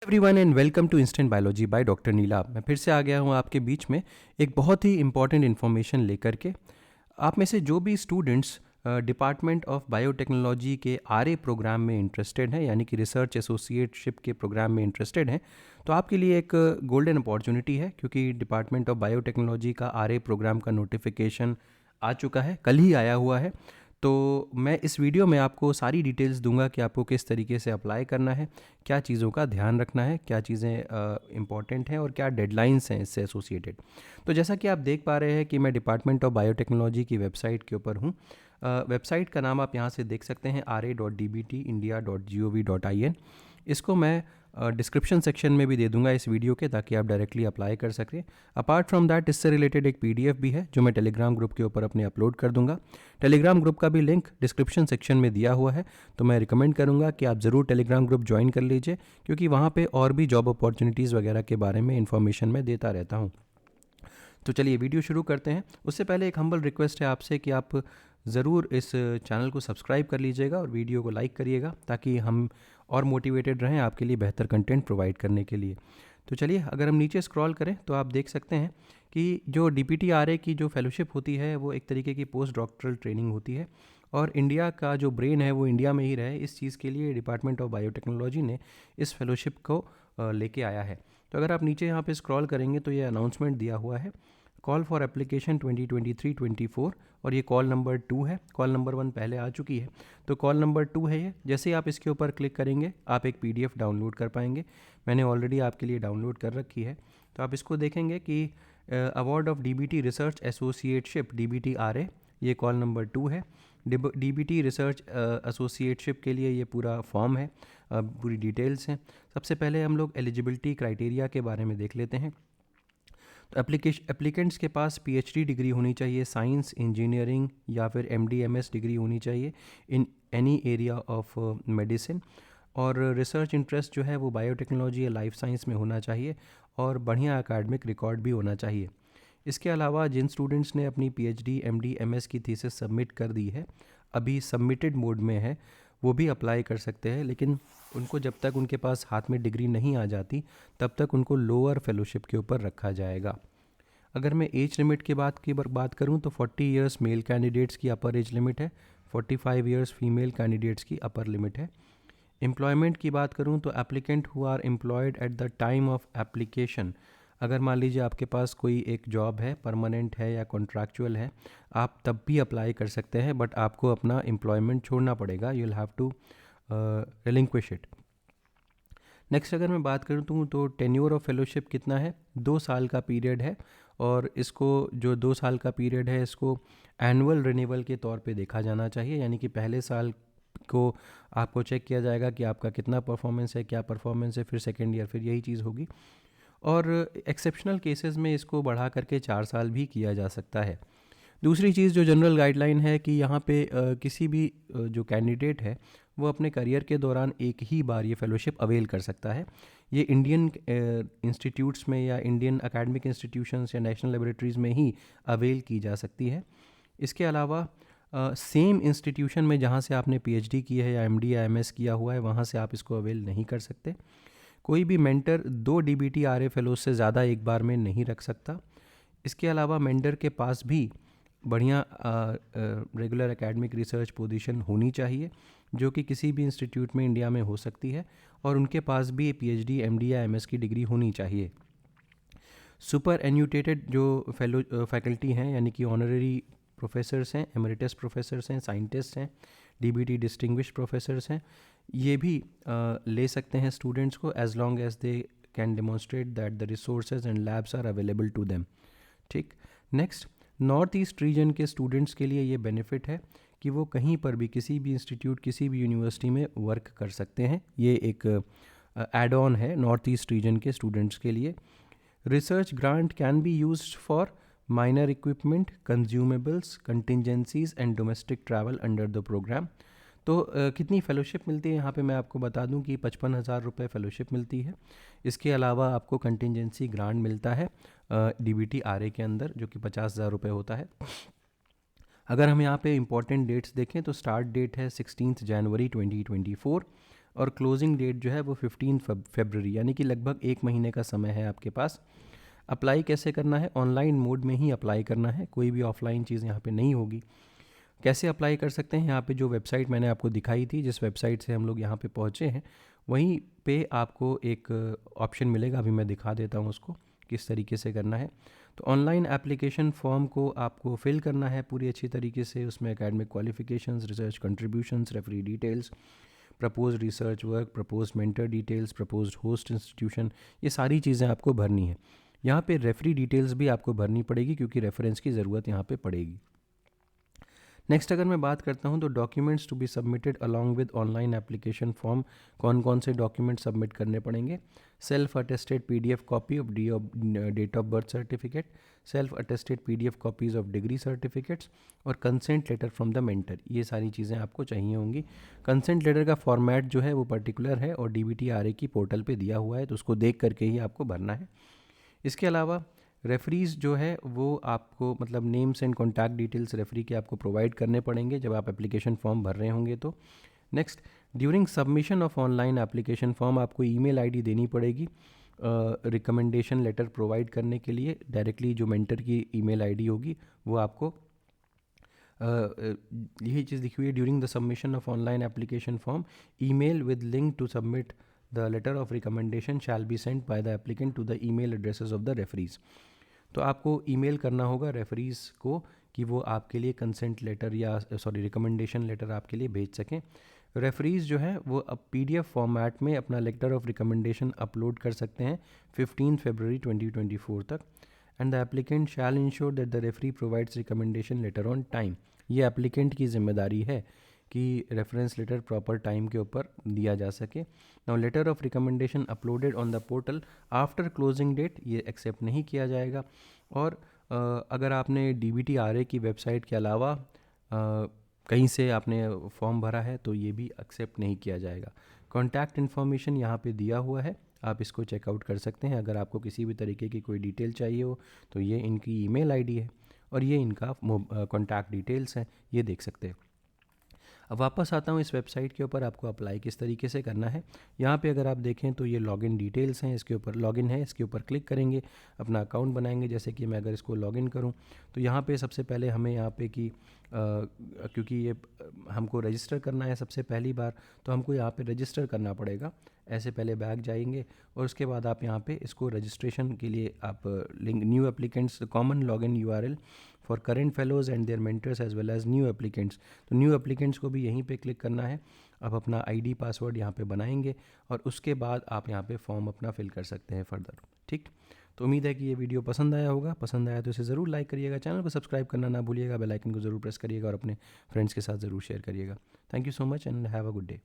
Everyone and welcome to instant biology by doctor Neela. मैं फिर से आ गया हूँ आपके बीच में एक बहुत ही इंपॉर्टेंट इन्फॉर्मेशन लेकर के। आप में से जो भी स्टूडेंट्स डिपार्टमेंट ऑफ बायोटेक्नोलॉजी के आरए प्रोग्राम में इंटरेस्टेड हैं, यानी कि रिसर्च एसोसिएटशिप के प्रोग्राम में इंटरेस्टेड हैं, तो आपके लिए एक गोल्डन अपॉर्चुनिटी है, क्योंकि डिपार्टमेंट ऑफ बायोटेक्नोलॉजी का आरए प्रोग्राम का नोटिफिकेशन आ चुका है, कल ही आया हुआ है। तो मैं इस वीडियो में आपको सारी डिटेल्स दूंगा कि आपको किस तरीके से अप्लाई करना है, क्या चीज़ों का ध्यान रखना है, क्या चीज़ें इंपॉर्टेंट हैं और क्या डेडलाइंस हैं इससे एसोसिएटेड। तो जैसा कि आप देख पा रहे हैं कि मैं डिपार्टमेंट ऑफ बायोटेक्नोलॉजी की वेबसाइट के ऊपर हूँ। वेबसाइट का नाम आप यहाँ से देख सकते हैं, ra.dbtindia.gov.in। इसको मैं डिस्क्रिप्शन सेक्शन में भी दे दूंगा इस वीडियो के, ताकि आप डायरेक्टली अप्लाई कर सकें। अपार्ट फ्रॉम दैट, इससे रिलेटेड एक पीडीएफ भी है जो मैं टेलीग्राम ग्रुप के ऊपर अपने अपलोड कर दूंगा। टेलीग्राम ग्रुप का भी लिंक डिस्क्रिप्शन सेक्शन में दिया हुआ है, तो मैं रिकमेंड करूंगा कि आप ज़रूर टेलीग्राम ग्रुप ज्वाइन कर लीजिए, क्योंकि वहाँ पे और भी जॉब अपॉर्चुनिटीज़ वगैरह के बारे में इन्फॉर्मेशन मैं देता रहता हूँ। तो चलिए वीडियो शुरू करते हैं। उससे पहले एक हम्बल रिक्वेस्ट है आपसे कि आप ज़रूर इस चैनल को सब्सक्राइब कर लीजिएगा और वीडियो को लाइक करिएगा, ताकि हम और मोटिवेटेड रहें आपके लिए बेहतर कंटेंट प्रोवाइड करने के लिए। तो चलिए, अगर हम नीचे स्क्रॉल करें तो आप देख सकते हैं कि जो DPT-RA की जो फेलोशिप होती है वो एक तरीके की पोस्ट डॉक्टरल ट्रेनिंग होती है, और इंडिया का जो ब्रेन है वो इंडिया में ही रहे, इस चीज़ के लिए डिपार्टमेंट ऑफ बायोटेक्नोलॉजी ने इस फेलोशिप को लेके आया है। तो अगर आप नीचे यहाँ पे स्क्रॉल करेंगे तो ये अनाउंसमेंट दिया हुआ है, कॉल फॉर एप्लीकेशन 2023-24, और ये कॉल नंबर 2 है। कॉल नंबर 1 पहले आ चुकी है, तो कॉल नंबर 2 है ये। जैसे ही आप इसके ऊपर क्लिक करेंगे आप एक PDF डाउनलोड कर पाएंगे। मैंने ऑलरेडी आपके लिए डाउनलोड कर रखी है। तो आप इसको देखेंगे कि award of DBT research associateship DBT-RA, ये कॉल नंबर 2 है। DBT रिसर्च एसोसिएटशिप के लिए ये पूरा फॉर्म है, पूरी डिटेल्स हैं। सबसे पहले हम लोग एलिजिबिलिटी क्राइटेरिया के बारे में देख लेते हैं। तो एप्लीकेंट्स के पास PhD डिग्री होनी चाहिए, साइंस, इंजीनियरिंग या फिर MD MS डिग्री होनी चाहिए in any area of medicine, और रिसर्च इंटरेस्ट जो है वो बायोटेक्नोलॉजी या लाइफ साइंस में होना चाहिए, और बढ़िया एकेडमिक रिकॉर्ड भी होना चाहिए। इसके अलावा जिन स्टूडेंट्स ने अपनी PhD MD MS की थीसिस सबमिट कर दी है, अभी सबमिटेड मोड में है, वो भी अप्लाई कर सकते हैं, लेकिन उनको जब तक उनके पास हाथ में डिग्री नहीं आ जाती तब तक उनको लोअर फेलोशिप के ऊपर रखा जाएगा। अगर मैं एज लिमिट की बात करूं तो 40 इयर्स मेल कैंडिडेट्स की अपर एज लिमिट है, 45 इयर्स फीमेल कैंडिडेट्स की अपर लिमिट है। एम्प्लॉयमेंट की बात करूं तो applicant who are employed at the time of application, अगर मान लीजिए आपके पास कोई एक जॉब है, परमानेंट है या कॉन्ट्रैक्चुअल है, आप तब भी अप्लाई कर सकते हैं, बट आपको अपना एम्प्लॉयमेंट छोड़ना पड़ेगा, you will have to relinquish it. Next अगर मैं बात करूँ तो टेन्योर ऑफ फेलोशिप कितना है, 2 साल का पीरियड है, और इसको जो 2 साल का पीरियड है इसको एनुअल रिन्यूअल के तौर पे देखा जाना चाहिए, यानी कि पहले साल को आपको चेक किया जाएगा कि आपका कितना परफॉर्मेंस है, क्या परफॉर्मेंस है, फिर सेकेंड ईयर फिर यही चीज़ होगी, और एक्सेप्शनल केसेस में इसको बढ़ा करके 4 साल भी किया जा सकता है। दूसरी चीज़ जो जनरल गाइडलाइन है कि यहाँ पे किसी भी जो कैंडिडेट है वो अपने करियर के दौरान एक ही बार ये फेलोशिप अवेल कर सकता है। ये इंडियन इंस्टीट्यूट्स में या इंडियन एकेडमिक इंस्टीट्यूशंस या नेशनल लेबोरेटरीज़ में ही अवेल की जा सकती है। इसके अलावा सेम इंस्टीट्यूशन में जहाँ से आपने PhD की है या MD या MS किया हुआ है, वहाँ से आप इसको अवेल नहीं कर सकते। कोई भी मेंटर 2 DBT-RA फेलोज से ज़्यादा एक बार में नहीं रख सकता। इसके अलावा मेंटर के पास भी बढ़िया रेगुलर एकेडमिक रिसर्च पोजीशन होनी चाहिए, जो कि किसी भी इंस्टीट्यूट में इंडिया में हो सकती है, और उनके पास भी PhD MD या MS की डिग्री होनी चाहिए। सुपर एन्यूटेटेड जो फैकल्टी हैं, यानी कि ऑनररी प्रोफेसर्स हैं, एमरिटस प्रोफेसर्स हैं, साइंटिस्ट हैं, DBT डिस्टिंग्विश्ड प्रोफेसर्स हैं, ये भी ले सकते हैं स्टूडेंट्स को, as long as they can demonstrate that the resources and labs are available to them. ठीक, नेक्स्ट, नॉर्थ ईस्ट रीजन के स्टूडेंट्स के लिए ये बेनिफिट है कि वो कहीं पर भी, किसी भी इंस्टीट्यूट, किसी भी यूनिवर्सिटी में वर्क कर सकते हैं। ये एक एड ऑन है नॉर्थ ईस्ट रीजन के स्टूडेंट्स के लिए। Research grant can be used for minor equipment, consumables, contingencies and domestic travel under the programme. तो कितनी फ़ेलोशिप मिलती है यहाँ पे मैं आपको बता दूँ कि 55,000 रुपये फ़ेलोशिप मिलती है। इसके अलावा आपको कंटिजेंसी ग्रांट मिलता है DBT-RA के अंदर, जो कि 50,000 रुपये होता है। अगर हम यहाँ पे इंपॉर्टेंट डेट्स देखें तो स्टार्ट डेट है 16 जनवरी 2024, और क्लोजिंग डेट जो है वो 15 फरवरी, यानी कि लगभग 1 महीने का समय है आपके पास। अप्लाई कैसे करना है? ऑनलाइन मोड में ही अप्लाई करना है, कोई भी ऑफलाइन चीज़ यहाँ पे नहीं होगी। कैसे अप्लाई कर सकते हैं? यहाँ पे जो वेबसाइट मैंने आपको दिखाई थी, जिस वेबसाइट से हम लोग यहाँ पे पहुँचे हैं, वहीं पे आपको एक ऑप्शन मिलेगा। अभी मैं दिखा देता हूँ उसको किस तरीके से करना है। तो ऑनलाइन एप्लीकेशन फॉर्म को आपको फिल करना है पूरी अच्छी तरीके से। उसमें academic qualifications, research contributions, referee details, propose research work, propose mentor details, propose host institution, ये सारी चीज़ें आपको भरनी है। यहाँ पे रेफरी डिटेल्स भी आपको भरनी पड़ेगी क्योंकि रेफरेंस की ज़रूरत यहाँ पे पड़ेगी। नेक्स्ट अगर मैं बात करता हूँ तो documents to be submitted along with online application form, कौन कौन से डॉक्यूमेंट सबमिट करने पड़ेंगे? Self attested PDF copy of date of birth certificate, self attested PDF copies of degree certificates और consent letter from the mentor, ये सारी चीज़ें आपको चाहिए होंगी। कंसेंट लेटर का फॉर्मेट जो है वो पर्टिकुलर है और DBT-RA की पोर्टल पे दिया हुआ है, तो उसको देख करके ही आपको भरना है। इसके अलावा रेफरीज़ जो है वो आपको मतलब names and contact details referee के आपको प्रोवाइड करने पड़ेंगे जब आप एप्लीकेशन फॉर्म भर रहे होंगे तो। Next, during submission of online application form आपको ईमेल आईडी देनी पड़ेगी रिकमेंडेशन लेटर प्रोवाइड करने के लिए। डायरेक्टली जो मेंटर की ईमेल आईडी होगी वो आपको यही चीज़ लिखी हुई है, during the submission of online application form email with link to submit the letter of recommendation shall be sent by the applicant to the email addresses of the referees. तो आपको email करना होगा रेफरीज़ को कि वो आपके लिए consent letter या रिकमेंडेशन लेटर आपके लिए भेज सकें। रेफरीज़ जो है वो अब PDF फॉर्मेट में अपना लेटर ऑफ रिकमेंडेशन अपलोड कर सकते हैं 15 फरवरी 2024 तक। And the applicant shall ensure that the referee provides recommendation letter on time, ये एप्लीकेंट की जिम्मेदारी है कि रेफरेंस लेटर प्रॉपर टाइम के ऊपर दिया जा सके। Now letter of recommendation uploaded on the portal after closing date, ये एक्सेप्ट नहीं किया जाएगा। और अगर आपने DBT-RA की वेबसाइट के अलावा कहीं से आपने फॉर्म भरा है तो ये भी एक्सेप्ट नहीं किया जाएगा। कॉन्टैक्ट इन्फॉर्मेशन यहाँ पे दिया हुआ है, आप इसको चेकआउट कर सकते हैं। अगर आपको किसी भी तरीके की कोई डिटेल चाहिए हो तो ये इनकी ईमेल आईडी है और ये इनका कॉन्टैक्ट डिटेल्स हैं, ये देख सकते हैं। अब वापस आता हूँ इस वेबसाइट के ऊपर, आपको अप्लाई किस तरीके से करना है। यहाँ पे अगर आप देखें तो ये लॉगिन डिटेल्स हैं, इसके ऊपर लॉगिन है, इसके ऊपर क्लिक करेंगे, अपना अकाउंट बनाएंगे। जैसे कि मैं अगर इसको लॉगिन करूँ तो यहाँ पे सबसे पहले हमें यहाँ पे कि क्योंकि ये हमको रजिस्टर करना है सबसे पहली बार, तो हमको यहाँ पे रजिस्टर करना पड़ेगा। ऐसे पहले बैक जाएंगे और उसके बाद आप यहाँ पे इसको रजिस्ट्रेशन के लिए आप link new applicants common login URL for current fellows and their mentors as well as new applicants, तो न्यू एप्लीकेंट्स को भी यहीं पे क्लिक करना है। अब अपना ID पासवर्ड यहाँ पे बनाएंगे और उसके बाद आप यहाँ पे फॉर्म अपना फिल कर सकते हैं फर्दर। ठीक, तो उम्मीद है कि ये वीडियो पसंद आया होगा। पसंद आया तो इसे ज़रूर लाइक करिएगा, चैनल को सब्सक्राइब करना ना भूलिएगा, बेल आइकन को ज़रूर प्रेस करिएगा और अपने फ्रेंड्स के साथ ज़रूर शेयर करिएगा। Thank you so much and have a good day.